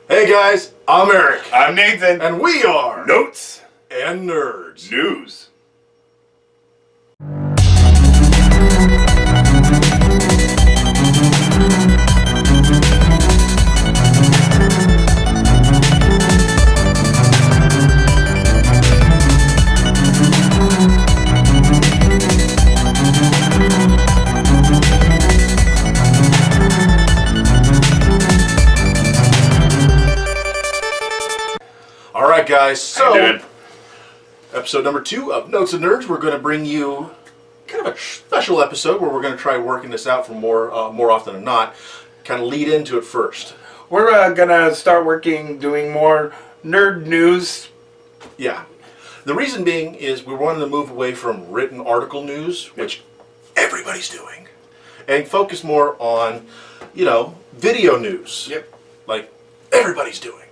Hey guys, I'm Eric. I'm Nathan. And we are Notes and Nerds. News. Alright guys, so Episode number 2 of Notes and Nerds, we're going to bring you kind of a special episode where we're going to try working this out for more often than not. Kind of lead into it first. We're gonna start doing more nerd news. Yeah. The reason being is we wanted to move away from written article news, which everybody's doing, and focus more on, video news. Yep. Like everybody's doing.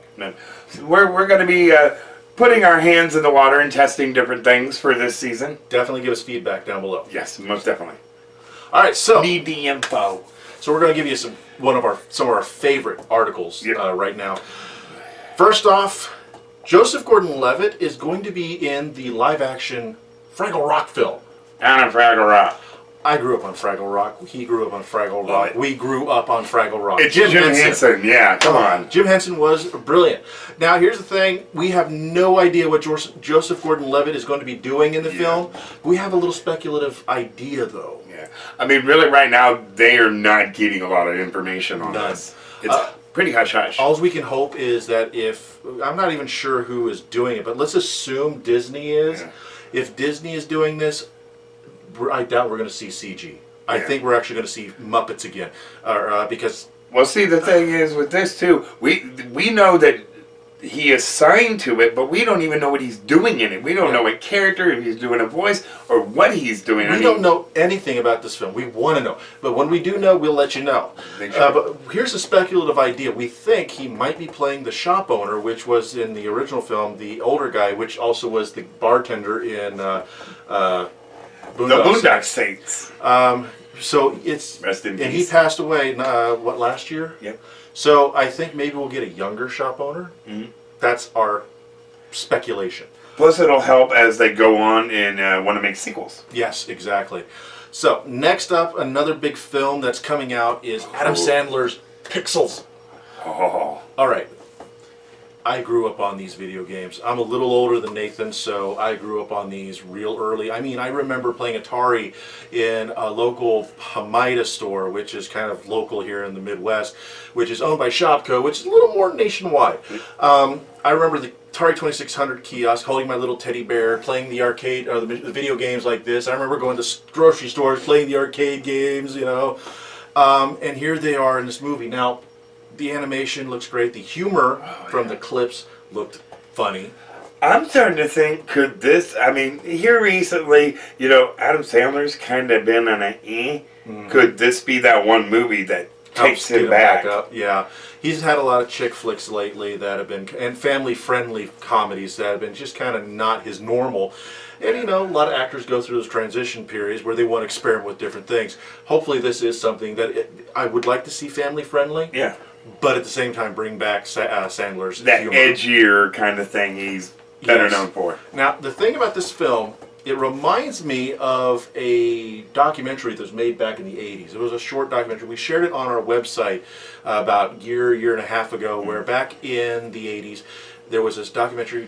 We're gonna be putting our hands in the water and testing different things for this season. Definitely give us feedback down below. Yes, most definitely. All right, so Need the info. So we're going to give you some of our favorite articles Yep. right now. First off, Joseph Gordon-Levitt is going to be in the live-action Fraggle Rock film. Down in Fraggle Rock. I grew up on Fraggle Rock. He grew up on Fraggle Love Rock. it. We grew up on Fraggle Rock. It's Jim Henson. Yeah, come on. Jim Henson was brilliant. Now, here's the thing. We have no idea what Joseph Gordon-Levitt is going to be doing in the film. We have a little speculative idea, though. Yeah. I mean, really, right now, they are not getting a lot of information on None. this. It's pretty hush-hush. All we can hope is that I'm not even sure who is doing it, but let's assume Disney is. Yeah. If Disney is doing this, I doubt we're going to see CG. I think we're actually going to see Muppets again, because. Well, see, the thing is with this too, we know that he is signed to it, but we don't even know what he's doing in it. We don't know what character, if he's doing a voice, or what he's doing. We don't know anything about this film. We want to know, but when we do know, we'll let you know. But here's a speculative idea. We think he might be playing the shop owner, which was in the original film, the older guy, which also was the bartender in Boondock Saints. So it's Rest in and peace. he passed away. What, last year? Yep. So I think maybe we'll get a younger shop owner. Mm-hmm. That's our speculation. Plus, it'll help as they go on and want to make sequels. Yes, exactly. So next up, another big film that's coming out is Adam Sandler's Pixels. Oh. All right. I grew up on these video games. I'm a little older than Nathan, so I grew up on these real early. I mean, I remember playing Atari in a local Hamida store, which is kind of local here in the Midwest, which is owned by Shopko, which is a little more nationwide. I remember the Atari 2600 kiosk, holding my little teddy bear, playing the arcade, or the video games like this. I remember going to grocery stores, playing the arcade games, and here they are in this movie. Now, the animation looks great. The humor from the clips looked funny. I'm starting to think, could this, I mean, here recently, Adam Sandler's kind of been on Could this be that one movie that takes him back? Up. Yeah. He's had a lot of chick flicks lately that have been, and family-friendly comedies that have been just kind of not his normal. And, a lot of actors go through those transition periods where they want to experiment with different things. Hopefully this is something that I would like to see family-friendly. Yeah. But at the same time, bring back Sandler's that humor. edgier kind of thing he's better known for. Now, the thing about this film, it reminds me of a documentary that was made back in the 80s. It was a short documentary. We shared it on our website about a year and a half ago, where back in the 80s, there was this documentary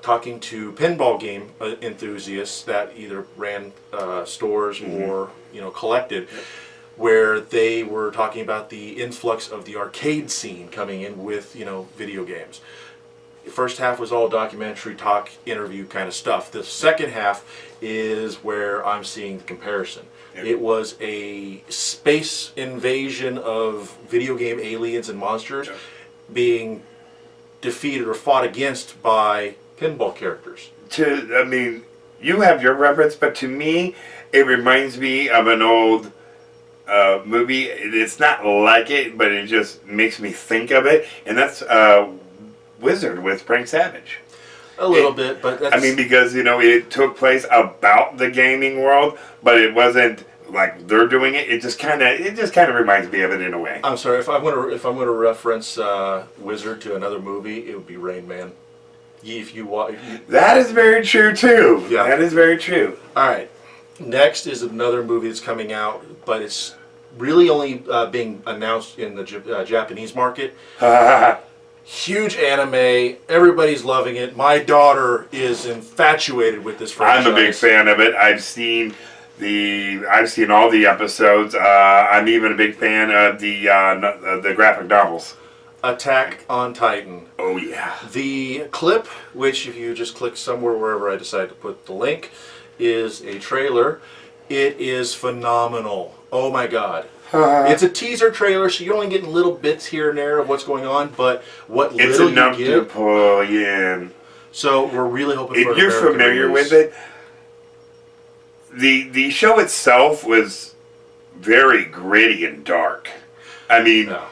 talking to pinball game enthusiasts that either ran stores or, collected, where they were talking about the influx of the arcade scene coming in with, video games. The first half was all documentary talk, interview kind of stuff. The second half is where I'm seeing the comparison. Yep. It was a space invasion of video game aliens and monsters being defeated or fought against by pinball characters. You have your reference, but to me, it reminds me of an old movie. It's not like it, but it just makes me think of it, and that's Wizard with Frank Savage. A little bit, but that's... because it took place about the gaming world, but it wasn't like they're doing it. It just kind of reminds me of it in a way. I'm sorry, if I'm gonna reference Wizard to another movie, it would be Rain Man. If you watch, That is very true too. Yeah. That is very true. all right. Next is another movie that's coming out, but it's really only being announced in the Japanese market. Huge anime, everybody's loving it. My daughter is infatuated with this franchise. I'm a big fan of it. I've seen all the episodes. I'm even a big fan of the graphic novels. Attack on Titan. Oh yeah. The clip, which if you just click somewhere wherever I decide to put the link, is a trailer. It is phenomenal. Oh my god. It's a teaser trailer, so you're only getting little bits here and there of what's going on, but what It's little enough you to get. pull you in. So we're really hoping for If an you're American familiar release. with it, the show itself was very gritty and dark. I mean, No.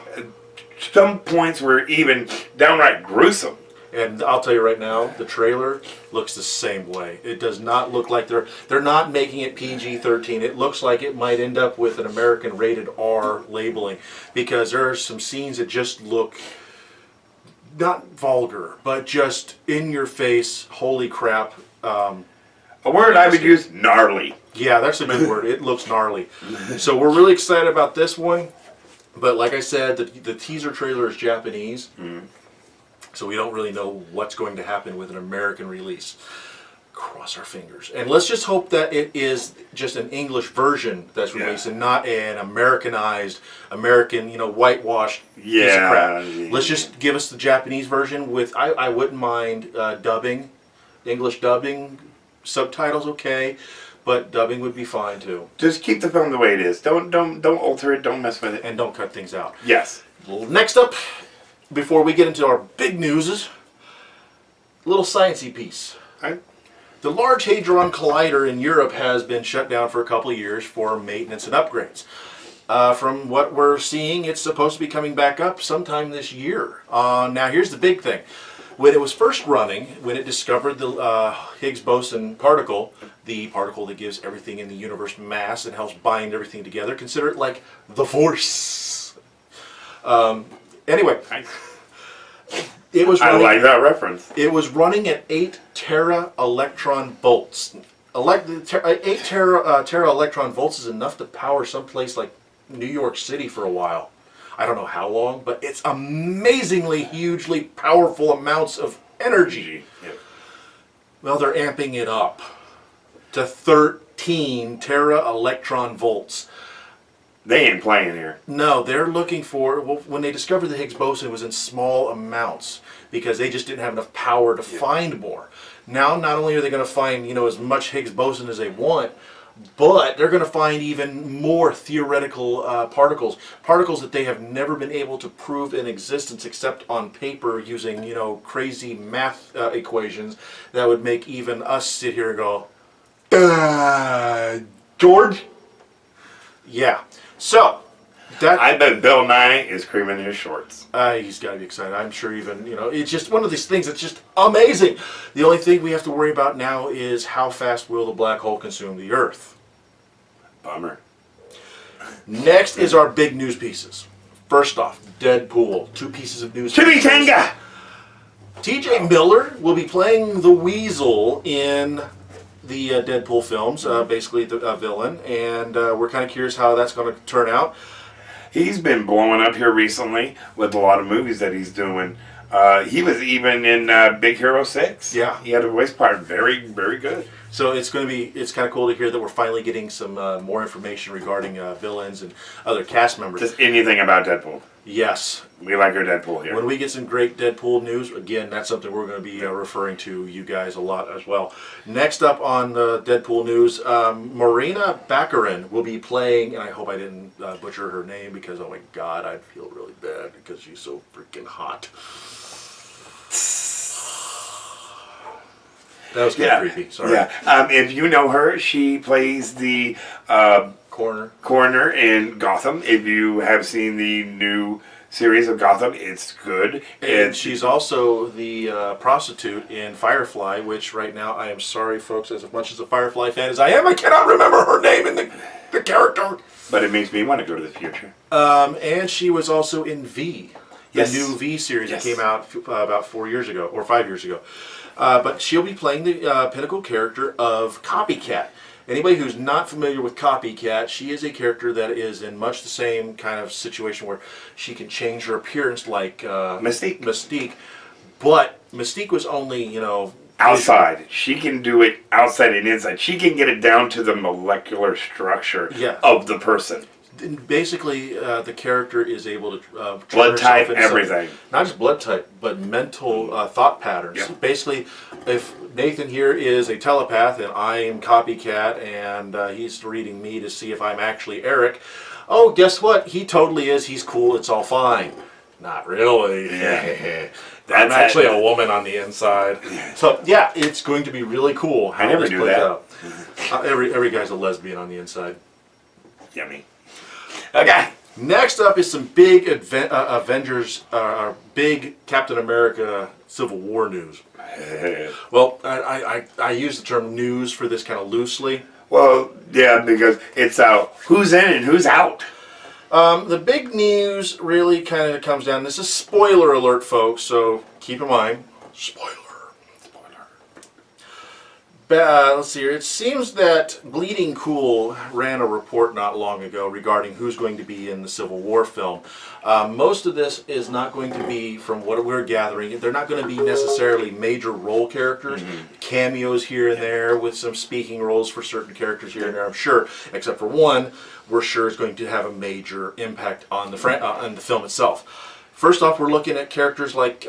some points were even downright gruesome. And I'll tell you right now, the trailer looks the same way. It does not look like they're not making it PG-13. It looks like it might end up with an American rated R labeling, because there are some scenes that just look not vulgar, but just in your face. Holy crap! A word I would use: gnarly. Yeah, that's a good word. It looks gnarly. So we're really excited about this one. But like I said, the teaser trailer is Japanese. So we don't really know what's going to happen with an American release. Cross our fingers. And let's just hope that it is just an English version that's released and not an Americanized, whitewashed piece of crap. Let's just give us the Japanese version with, I wouldn't mind dubbing, English dubbing, subtitles okay, but dubbing would be fine too. Just keep the film the way it is. Don't alter it. Don't mess with it. And don't cut things out. Yes. Well, next up, before we get into our big newses, a little sciencey piece. Right. The Large Hadron Collider in Europe has been shut down for a couple of years for maintenance and upgrades. From what we're seeing, it's supposed to be coming back up sometime this year. Now, here's the big thing. When it was first running, when it discovered the Higgs boson particle, the particle that gives everything in the universe mass and helps bind everything together, consider it like the Force. Anyway, it was running, I like that reference. it was running at 8 tera electron volts. 8 tera electron volts is enough to power someplace like New York City for a while. I don't know how long, but it's amazingly, hugely powerful amounts of energy. Yep. Well, they're amping it up to 13 tera electron volts. They ain't playing here. No, they're looking for, well, when they discovered the Higgs boson, it was in small amounts because they just didn't have enough power to find more. Now, not only are they going to find, as much Higgs boson as they want, but they're going to find even more theoretical particles that they have never been able to prove in existence except on paper using, crazy math equations that would make even us sit here and go, George? Yeah. So, I bet Bill Nye is creaming his shorts. he's got to be excited. I'm sure even, it's just one of these things that's just amazing. The only thing we have to worry about now is how fast will the black hole consume the Earth. Bummer. Next is our big news pieces. First off, Deadpool. 2 pieces of news. Chimichanga! TJ Miller will be playing the Weasel in the Deadpool films, basically the villain, and we're kind of curious how that's going to turn out. He's been blowing up here recently with a lot of movies that he's doing. He was even in Big Hero 6. Yeah. He had a voice part. Very, very good. So it's kind of cool to hear that we're finally getting some more information regarding villains and other cast members. Just anything about Deadpool. Yes. We like our Deadpool here. When we get some great Deadpool news, again, that's something we're going to be referring to you guys a lot as well. Next up on the Deadpool news, Marina Baccarin will be playing, and I hope I didn't butcher her name because, oh my god, I'd feel really bad because she's so freaking hot. That was kind of creepy, sorry. Yeah. If you know her, she plays the coroner in Gotham. If you have seen the new series of Gotham, it's good. And she's also the prostitute in Firefly, which right now, I am sorry, folks, as much as a Firefly fan as I am, I cannot remember her name in the the character. But it makes me want to go to the future. And she was also in V, the Yes. new V series Yes. that came out about 4 years ago, or 5 years ago. But she'll be playing the pinnacle character of Copycat. Anybody who's not familiar with Copycat, she is a character that is in much the same kind of situation where she can change her appearance like Mystique. But Mystique was only, you know... Outside. She can do it outside and inside. She can get it down to the molecular structure of the person. Basically, the character is able to... blood type, everything. Not just blood type, but mental thought patterns. Yeah. Basically, if Nathan here is a telepath and I am Copycat and he's reading me to see if I'm actually Eric, oh, guess what? He totally is. He's cool. It's all fine. Not really. Yeah. I'm actually a woman on the inside. So, yeah, it's going to be really cool how I never this knew plays that. out. Every guy's a lesbian on the inside. Yummy. Okay. Next up is some big Avengers, big Captain America Civil War news. Well, I use the term news for this kind of loosely. Well, yeah, because it's who's in and who's out. The big news really kind of comes down, this is spoiler alert, folks, so keep in mind, spoiler. Let's see here. It seems that Bleeding Cool ran a report not long ago regarding who's going to be in the Civil War film. Most of this is not going to be, from what we're gathering, they're not going to be necessarily major role characters, cameos here and there with some speaking roles for certain characters here and there, I'm sure, except for one, we're sure is going to have a major impact on the film itself. First off, we're looking at characters like,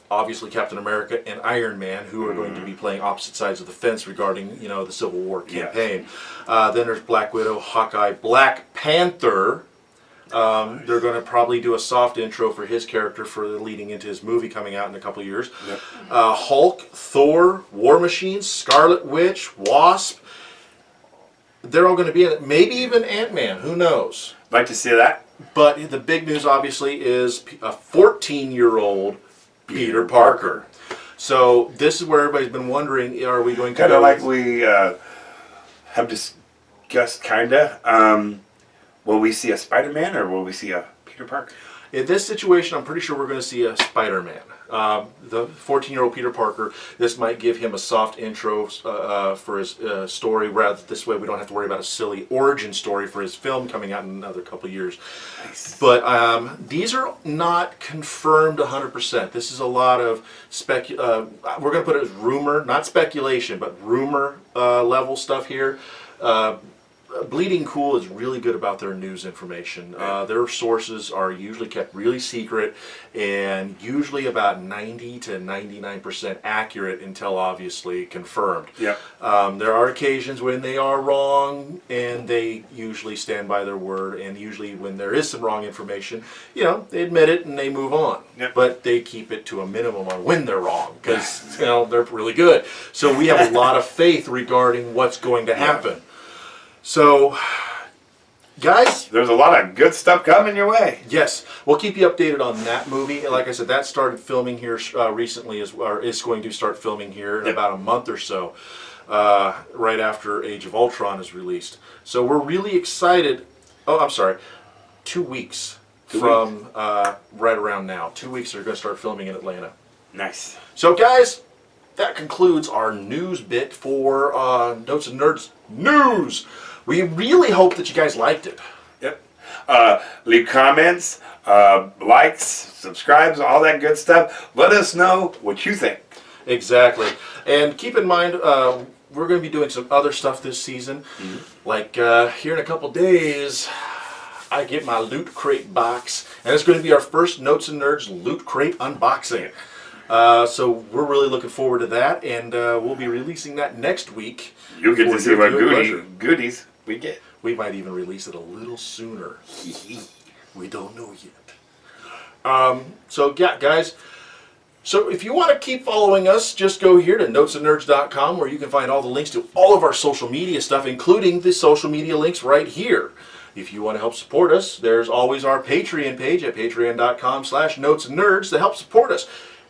obviously, Captain America and Iron Man, who are going to be playing opposite sides of the fence regarding, you know, the Civil War campaign. Then there's Black Widow, Hawkeye, Black Panther. They're going to probably do a soft intro for his character for leading into his movie coming out in a couple of years. Yep. Hulk, Thor, War Machine, Scarlet Witch, Wasp. They're all going to be in it. Maybe even Ant-Man. Who knows? Like to see that. But the big news, obviously, is a 14-year-old Peter Parker. So this is where everybody's been wondering, are we going to... Kind of like we have discussed, kind of. Will we see a Spider-Man or will we see a Peter Parker? In this situation, I'm pretty sure we're going to see a Spider-Man. The 14-year-old Peter Parker, this might give him a soft intro for his story, rather this way we don't have to worry about a silly origin story for his film coming out in another couple of years. Nice. But these are not confirmed 100%. This is a lot of we're going to put it as rumor, not speculation, but rumor level stuff here. Bleeding Cool is really good about their news information. Their sources are usually kept really secret and usually about 90 to 99% accurate until obviously confirmed. Yep. There are occasions when they are wrong and they usually stand by their word, and usually when there is some wrong information, you know, they admit it and they move on. Yep. But they keep it to a minimum on when they're wrong because, you know, they're really good. So we have a lot of faith regarding what's going to happen. So, guys, there's a lot of good stuff coming your way. Yes, we'll keep you updated on that movie. Like I said, that started filming here recently, or is going to start filming here in about a month or so, right after Age of Ultron is released. So we're really excited. Oh, I'm sorry, 2 weeks from right around now. 2 weeks they're going to start filming in Atlanta. Nice. So, guys, that concludes our news bit for Notes and Nerds News. We really hope that you guys liked it. Yep. Leave comments, likes, subscribes, all that good stuff. Let us know what you think. Exactly. And keep in mind, we're going to be doing some other stuff this season. Like here in a couple days, I get my Loot Crate box. And it's going to be our first Notes and Nerds Loot Crate unboxing. So we're really looking forward to that. And we'll be releasing that next week. You'll get to see what goodies we get. We might even release it a little sooner. We don't know yet. So yeah, guys, so if you want to keep following us, just go here to notesandnerds.com, where you can find all the links to all of our social media stuff, including the social media links right here. If you want to help support us, there's always our Patreon page at patreon.com/notesandnerds to help support us.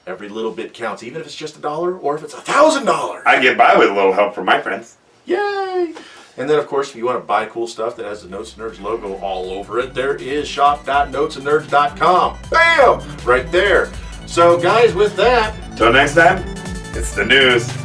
Every little bit counts, even if it's just $1 or if it's $1,000. I get by with a little help from my friends. Yay! And then, of course, if you want to buy cool stuff that has the Notes and Nerds logo all over it, there is shop.notesandnerds.com. Bam! Right there. So, guys, with that, Till next time, it's the news.